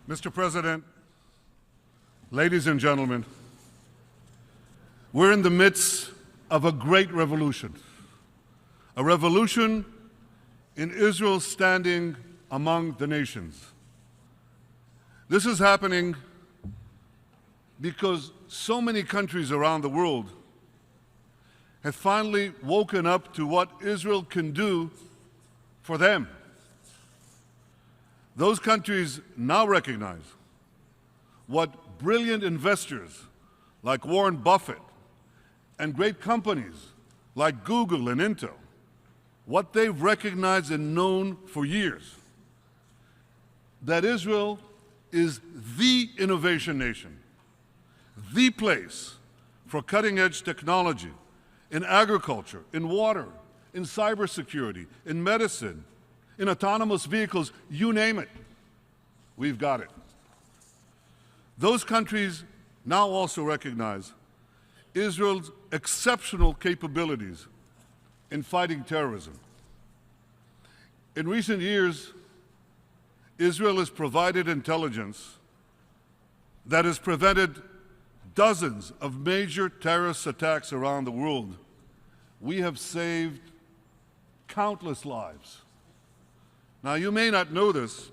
Mr. President, ladies and gentlemen, we're in the midst of a great revolution, a revolution in Israel's standing among the nations. This is happening because so many countries around the world have finally woken up to what Israel can do for them. Those countries now recognize what brilliant investors like Warren Buffett and great companies like Google and Intel, what they've recognized and known for years, that Israel is the innovation nation, the place for cutting-edge technology in agriculture, in water, in cybersecurity, in medicine, in autonomous vehicles, you name it, we've got it. Those countries now also recognize Israel's exceptional capabilities in fighting terrorism. In recent years, Israel has provided intelligence that has prevented dozens of major terrorist attacks around the world. We have saved countless lives. Now, you may not know this,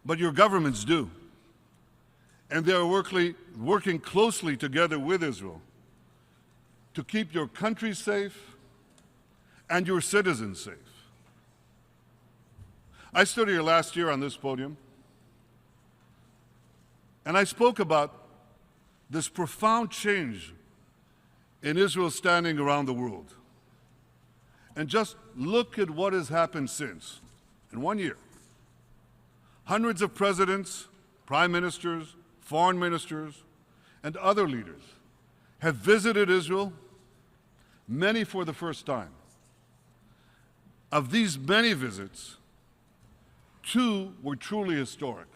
but your governments do. And they are working closely together with Israel to keep your country safe and your citizens safe. I stood here last year on this podium, and I spoke about this profound change in Israel's standing around the world. And just look at what has happened since. In 1 year, hundreds of presidents, prime ministers, foreign ministers, and other leaders have visited Israel, many for the first time. Of these many visits, 2 were truly historic.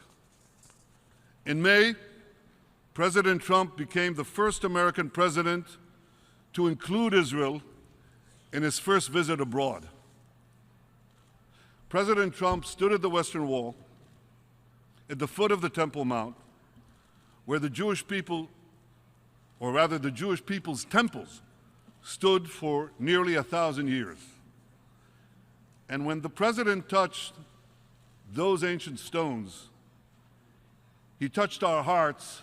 In May, President Trump became the first American president to include Israel in his first visit abroad. President Trump stood at the Western Wall, at the foot of the Temple Mount, where the Jewish people, or rather the Jewish people's temples, stood for nearly 1,000 years. And when the president touched those ancient stones, he touched our hearts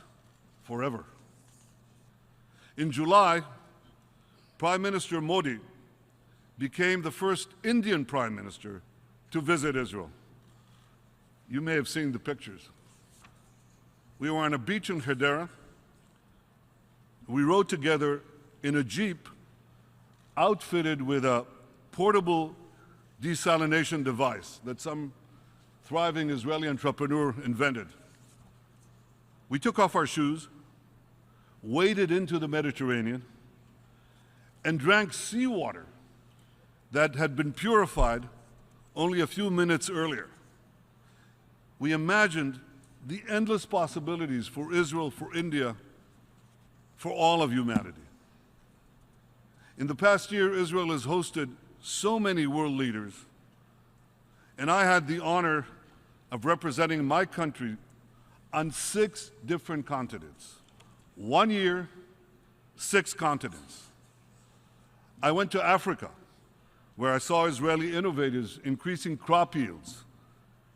forever. In July, Prime Minister Modi became the first Indian Prime Minister to visit Israel. You may have seen the pictures. We were on a beach in Hedera. We rode together in a Jeep outfitted with a portable desalination device that some thriving Israeli entrepreneur invented. We took off our shoes, waded into the Mediterranean, and drank seawater that had been purified only a few minutes earlier. We imagined the endless possibilities for Israel, for India, for all of humanity. In the past year, Israel has hosted so many world leaders, and I had the honor of representing my country on 6 different continents. 1 year, 6 continents. I went to Africa, where I saw Israeli innovators increasing crop yields,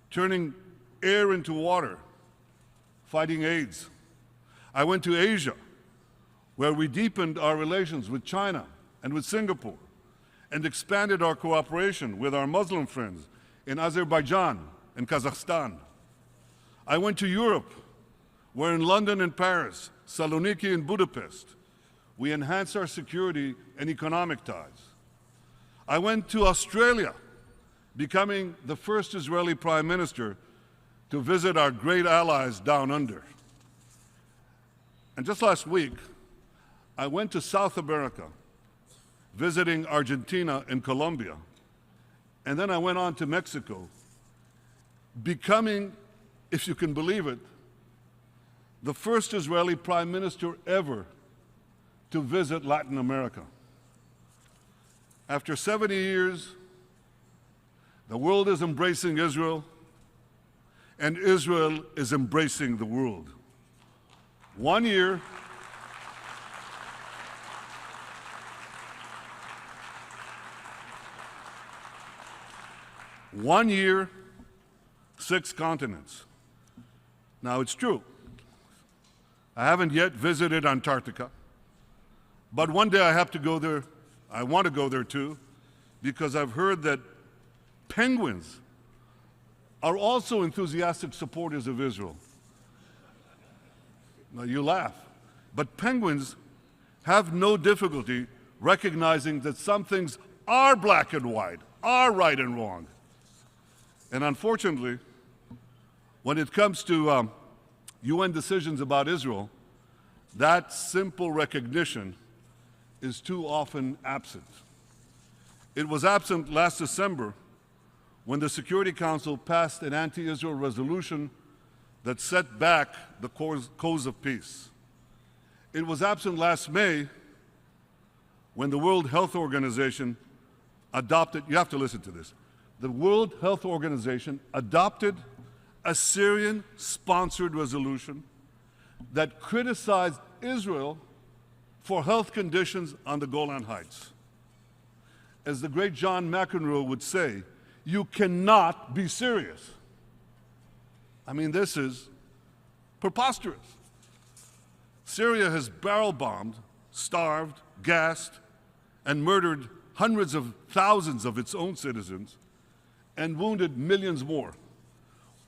turning air into water, fighting AIDS. I went to Asia, where we deepened our relations with China and with Singapore, and expanded our cooperation with our Muslim friends in Azerbaijan and Kazakhstan. I went to Europe, where in London and Paris, Saloniki and Budapest, we enhanced our security and economic ties. I went to Australia, becoming the first Israeli Prime Minister to visit our great allies down under. And just last week, I went to South America, visiting Argentina and Colombia. And then I went on to Mexico, becoming, if you can believe it, the first Israeli Prime Minister ever to visit Latin America. After 70 years, the world is embracing Israel, and Israel is embracing the world. 1 year, one year, 6 continents. Now, it's true, I haven't yet visited Antarctica, but one day I have to go there. I want to go there too, because I've heard that penguins are also enthusiastic supporters of Israel. Now, you laugh, but penguins have no difficulty recognizing that some things are black and white, are right and wrong. And unfortunately, when it comes to UN decisions about Israel, that simple recognition is too often absent. It was absent last December when the Security Council passed an anti-Israel resolution that set back the cause of peace. It was absent last May when the World Health Organization adopted, you have to listen to this, the World Health Organization adopted a Syrian-sponsored resolution that criticized Israel for health conditions on the Golan Heights. As the great John McEnroe would say, you cannot be serious. I mean, this is preposterous. Syria has barrel-bombed, starved, gassed, and murdered hundreds of thousands of its own citizens and wounded millions more,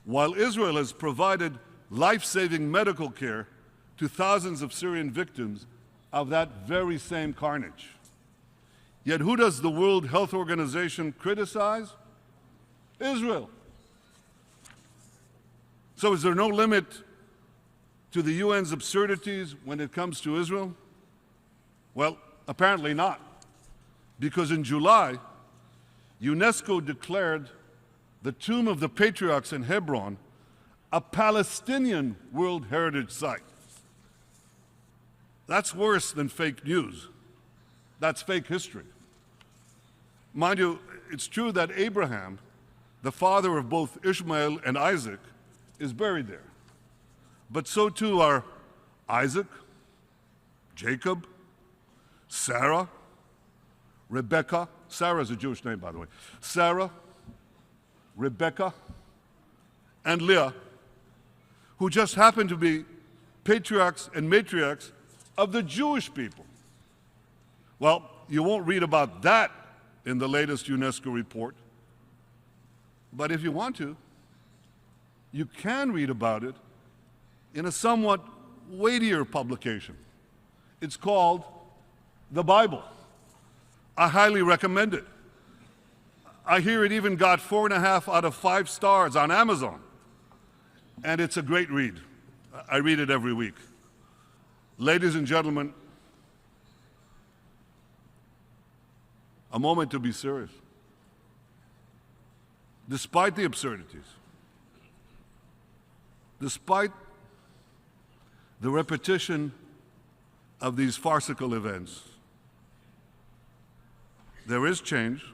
while Israel has provided life-saving medical care to thousands of Syrian victims of that very same carnage. Yet who does the World Health Organization criticize? Israel. So is there no limit to the UN's absurdities when it comes to Israel? Well, apparently not, because in July, UNESCO declared the Tomb of the Patriarchs in Hebron a Palestinian World Heritage Site. That's worse than fake news. That's fake history. Mind you, it's true that Abraham, the father of both Ishmael and Isaac, is buried there. But so too are Isaac, Jacob, Sarah, Rebecca. Sarah is a Jewish name, by the way. Sarah, Rebecca, and Leah, who just happen to be patriarchs and matriarchs of the Jewish people. Well, you won't read about that in the latest UNESCO report, but if you want to, you can read about it in a somewhat weightier publication. It's called the Bible. I highly recommend it. I hear it even got 4.5 out of 5 stars on Amazon, and it's a great read. I read it every week. Ladies and gentlemen, a moment to be serious. Despite the absurdities, despite the repetition of these farcical events, there is change.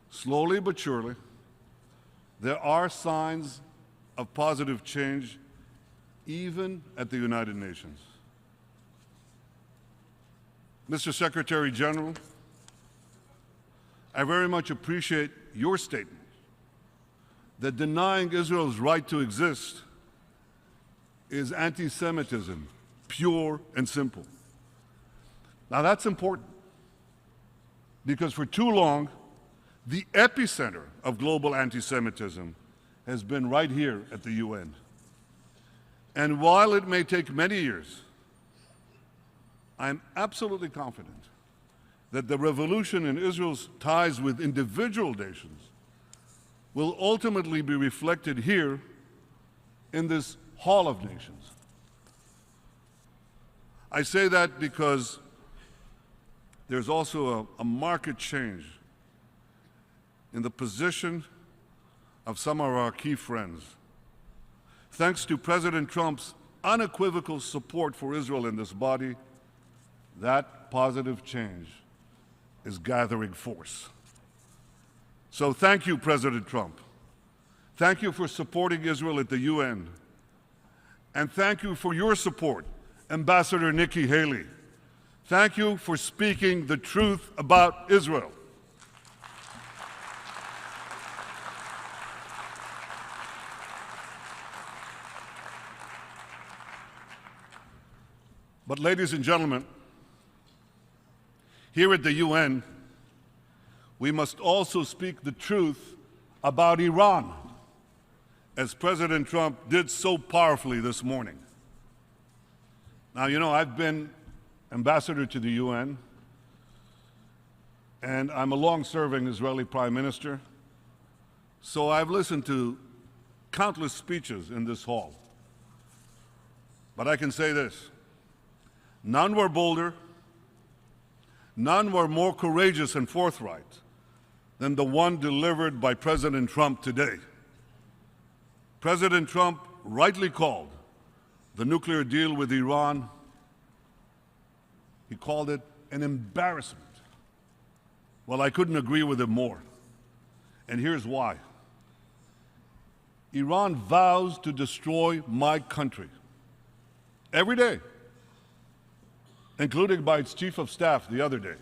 Slowly but surely, there are signs of positive change even at the United Nations. Mr. Secretary General, I very much appreciate your statement that denying Israel's right to exist is anti-Semitism, pure and simple. Now that's important, because for too long, the epicenter of global anti-Semitism has been right here at the UN. And while it may take many years, I'm absolutely confident that the revolution in Israel's ties with individual nations will ultimately be reflected here in this Hall of Nations. I say that because there's also a marked change in the position of some of our key friends. Thanks to President Trump's unequivocal support for Israel in this body, that positive change is gathering force. So thank you, President Trump. Thank you for supporting Israel at the UN. And thank you for your support, Ambassador Nikki Haley. Thank you for speaking the truth about Israel. But ladies and gentlemen, here at the UN, we must also speak the truth about Iran, as President Trump did so powerfully this morning. Now, you know, I've been ambassador to the UN, and I'm a long-serving Israeli prime minister, so I've listened to countless speeches in this hall. But I can say this: none were bolder, none were more courageous and forthright than the one delivered by President Trump today. President Trump rightly called the nuclear deal with Iran, he called it an embarrassment. Well, I couldn't agree with him more. And here's why. Iran vows to destroy my country every day, including by its chief of staff the other day.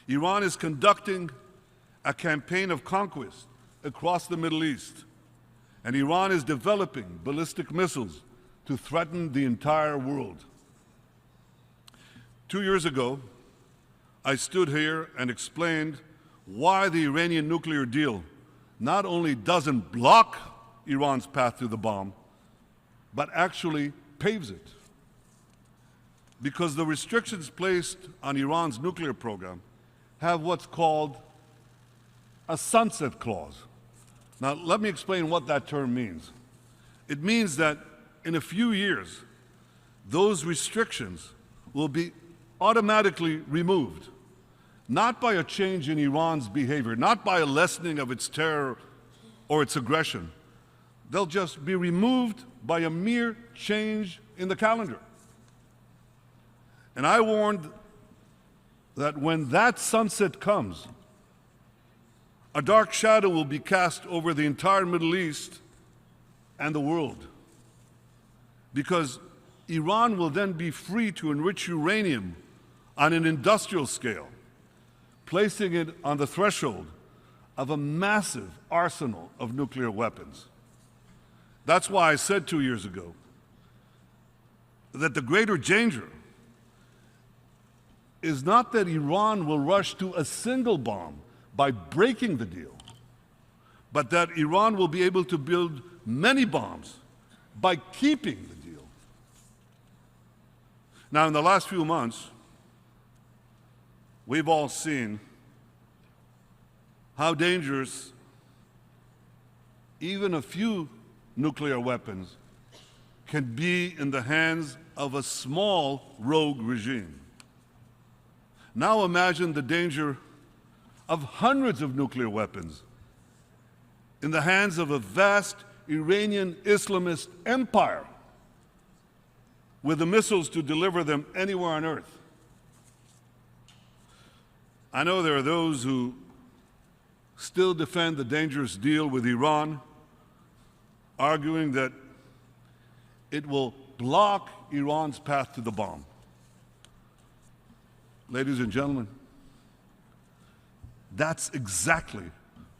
Iran is conducting a campaign of conquest across the Middle East, and Iran is developing ballistic missiles to threaten the entire world. 2 years ago, I stood here and explained why the Iranian nuclear deal not only doesn't block Iran's path to the bomb, but actually paves it. Because the restrictions placed on Iran's nuclear program have what's called a sunset clause. Now, let me explain what that term means. It means that in a few years, those restrictions will be automatically removed, not by a change in Iran's behavior, not by a lessening of its terror or its aggression. They'll just be removed by a mere change in the calendar. And I warned that when that sunset comes, a dark shadow will be cast over the entire Middle East and the world, because Iran will then be free to enrich uranium on an industrial scale, placing it on the threshold of a massive arsenal of nuclear weapons. That's why I said 2 years ago that the greater danger is not that Iran will rush to a single bomb by breaking the deal, but that Iran will be able to build many bombs by keeping the deal. Now, in the last few months, we've all seen how dangerous even a few nuclear weapons can be in the hands of a small rogue regime. Now imagine the danger of hundreds of nuclear weapons in the hands of a vast Iranian Islamist empire with the missiles to deliver them anywhere on earth. I know there are those who still defend the dangerous deal with Iran, arguing that it will block Iran's path to the bomb. Ladies and gentlemen, that's exactly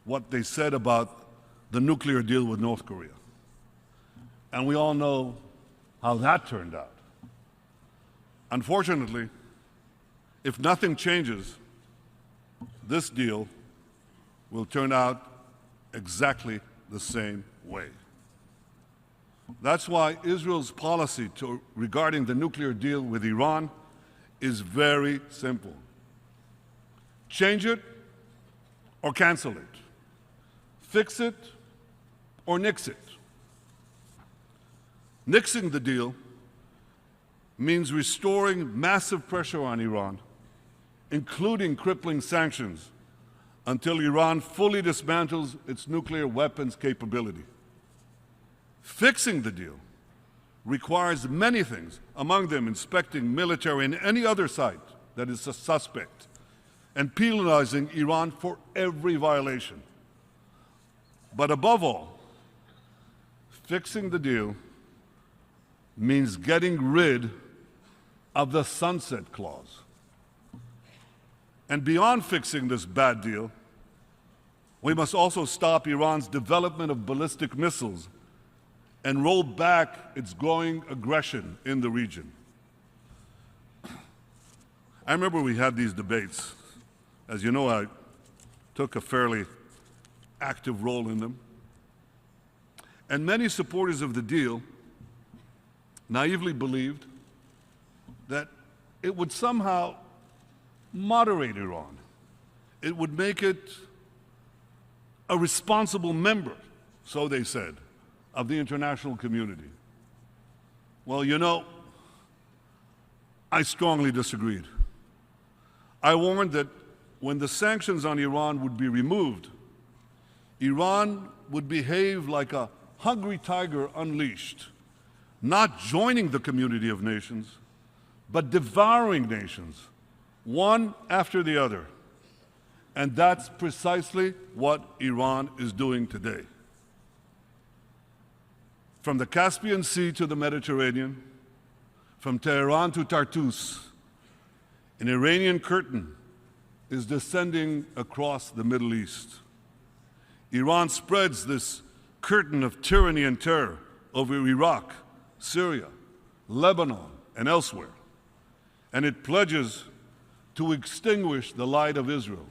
what they said about the nuclear deal with North Korea. And we all know how that turned out. Unfortunately, if nothing changes, this deal will turn out exactly the same way. That's why Israel's policy regarding the nuclear deal with Iran is very simple. Change it or cancel it. Fix it or nix it. Nixing the deal means restoring massive pressure on Iran, including crippling sanctions, until Iran fully dismantles its nuclear weapons capability. Fixing the deal requires many things, among them inspecting military and any other site that is a suspect, and penalizing Iran for every violation. But above all, fixing the deal means getting rid of the sunset clause. And beyond fixing this bad deal, we must also stop Iran's development of ballistic missiles and roll back its growing aggression in the region. I remember we had these debates. As you know, I took a fairly active role in them. And many supporters of the deal naively believed that it would somehow moderate Iran. It would make it a responsible member, so they said, of the international community. Well, you know, I strongly disagreed. I warned that when the sanctions on Iran would be removed, Iran would behave like a hungry tiger unleashed, not joining the community of nations, but devouring nations, one after the other. And that's precisely what Iran is doing today. From the Caspian Sea to the Mediterranean, from Tehran to Tartus, an Iranian curtain is descending across the Middle East. Iran spreads this curtain of tyranny and terror over Iraq, Syria, Lebanon, and elsewhere, and it pledges to extinguish the light of Israel.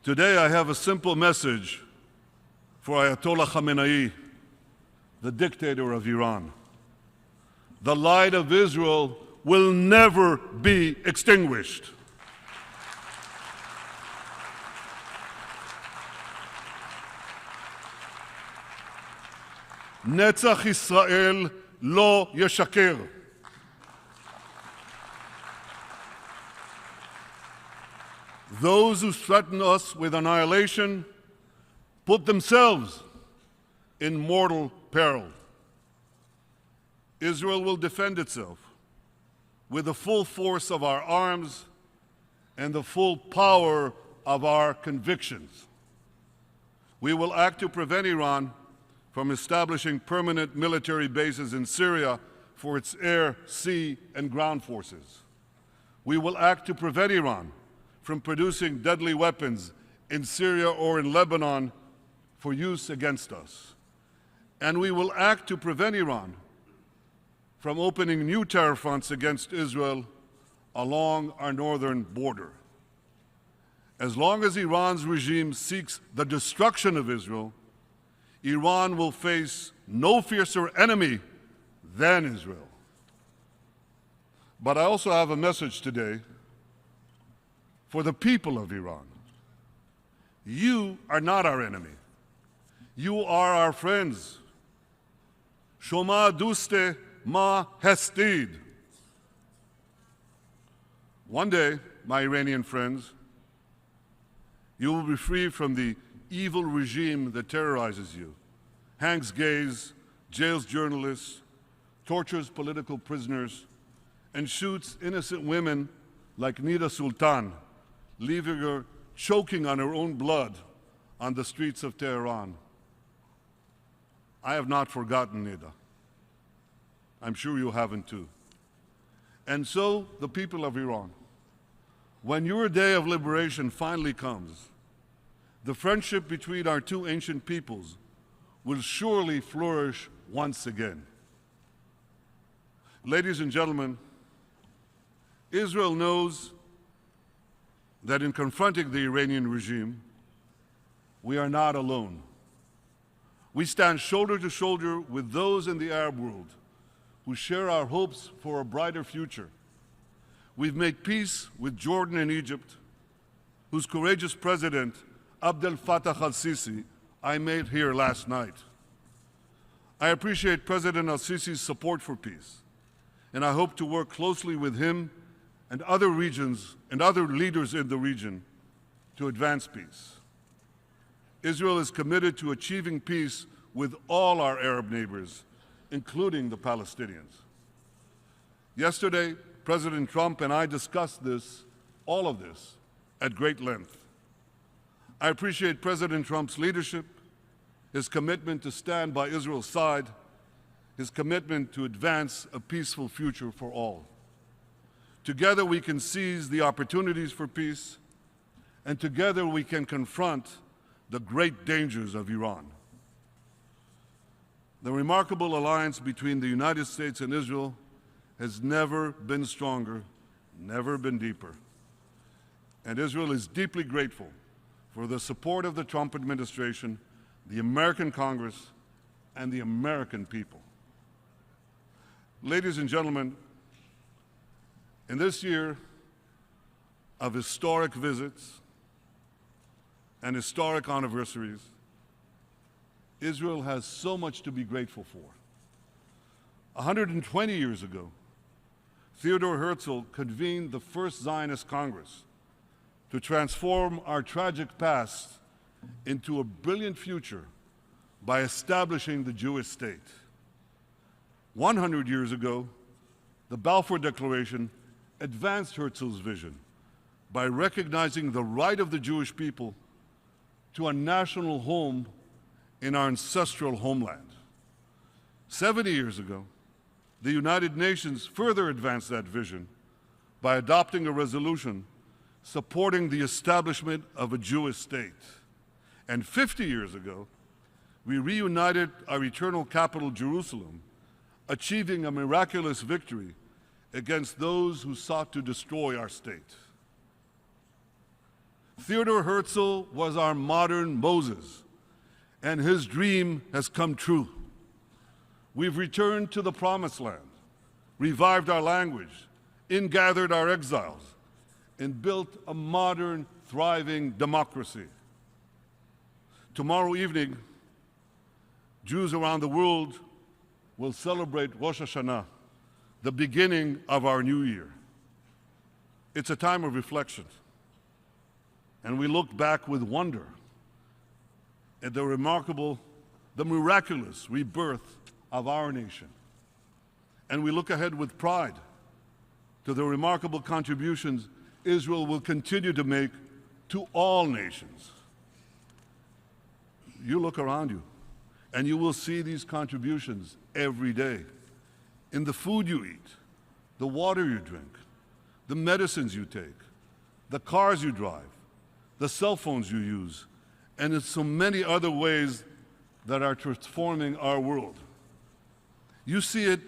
Today, I have a simple message for Ayatollah Khamenei, the dictator of Iran. The light of Israel will never be extinguished. Netzach Yisrael lo yeshaker. Those who threaten us with annihilation put themselves in mortal peril. Israel will defend itself with the full force of our arms and the full power of our convictions. We will act to prevent Iran from establishing permanent military bases in Syria for its air, sea, and ground forces. We will act to prevent Iran from producing deadly weapons in Syria or in Lebanon for use against us. And we will act to prevent Iran from opening new terror fronts against Israel along our northern border. As long as Iran's regime seeks the destruction of Israel, Iran will face no fiercer enemy than Israel. But I also have a message today for the people of Iran. You are not our enemy. You are our friends. Shoma duste ma hestid. One day, my Iranian friends, you will be free from the evil regime that terrorizes you, hangs gays, jails journalists, tortures political prisoners, and shoots innocent women like Nida Sultan, leaving her choking on her own blood on the streets of Tehran. I have not forgotten Nida. I'm sure you haven't too. And so, the people of Iran, when your day of liberation finally comes, the friendship between our two ancient peoples will surely flourish once again. Ladies and gentlemen, Israel knows that in confronting the Iranian regime, we are not alone. We stand shoulder to shoulder with those in the Arab world who share our hopes for a brighter future. We've made peace with Jordan and Egypt, whose courageous president, Abdel Fattah al-Sisi, I met here last night. I appreciate President al-Sisi's support for peace, and I hope to work closely with him and other regions and other leaders in the region to advance peace. Israel is committed to achieving peace with all our Arab neighbors, including the Palestinians. Yesterday, President Trump and I discussed all of this, at great length. I appreciate President Trump's leadership, his commitment to stand by Israel's side, his commitment to advance a peaceful future for all. Together we can seize the opportunities for peace, and together we can confront the great dangers of Iran. The remarkable alliance between the United States and Israel has never been stronger, never been deeper. And Israel is deeply grateful for the support of the Trump administration, the American Congress, and the American people. Ladies and gentlemen, in this year of historic visits and historic anniversaries, Israel has so much to be grateful for. 120 years ago, Theodore Herzl convened the first Zionist Congress to transform our tragic past into a brilliant future by establishing the Jewish state. 100 years ago, the Balfour Declaration advanced Herzl's vision by recognizing the right of the Jewish people to a national home in our ancestral homeland. 70 years ago, the United Nations further advanced that vision by adopting a resolution supporting the establishment of a Jewish state. And 50 years ago, we reunited our eternal capital, Jerusalem, achieving a miraculous victory against those who sought to destroy our state. Theodore Herzl was our modern Moses, and his dream has come true. We've returned to the Promised Land, revived our language, ingathered our exiles, and built a modern, thriving democracy. Tomorrow evening, Jews around the world will celebrate Rosh Hashanah, the beginning of our new year. It's a time of reflection, and we look back with wonder at the miraculous rebirth of our nation. And we look ahead with pride to the remarkable contributions Israel will continue to make to all nations. You look around you, and you will see these contributions every day in the food you eat, the water you drink, the medicines you take, the cars you drive, the cell phones you use, and in so many other ways that are transforming our world. You see it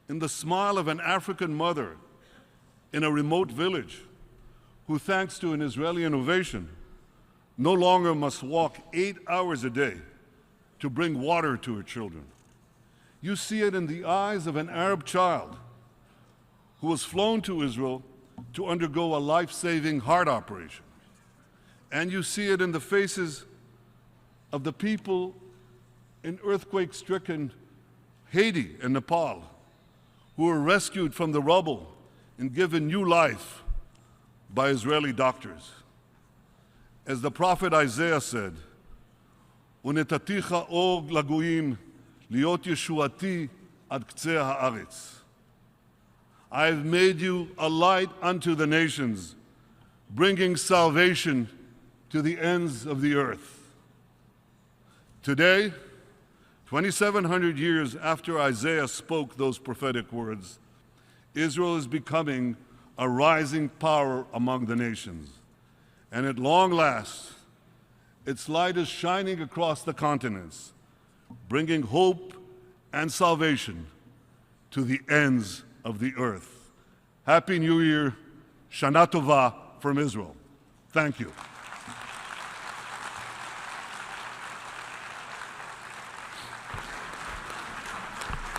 in the smile of an African mother in a remote village who, thanks to an Israeli innovation, no longer must walk 8 hours a day to bring water to her children. You see it in the eyes of an Arab child who was flown to Israel to undergo a life-saving heart operation. And you see it in the faces of the people in earthquake-stricken Haiti and Nepal who were rescued from the rubble and given new life by Israeli doctors. As the prophet Isaiah said, "Unetaticha or lagoyim liot yeshuati ad ktseh haaretz." I have made you a light unto the nations, bringing salvation to the ends of the earth. Today, 2,700 years after Isaiah spoke those prophetic words, Israel is becoming a rising power among the nations. And at long last, its light is shining across the continents, bringing hope and salvation to the ends of the earth. Happy New Year, Shana Tova from Israel. Thank you.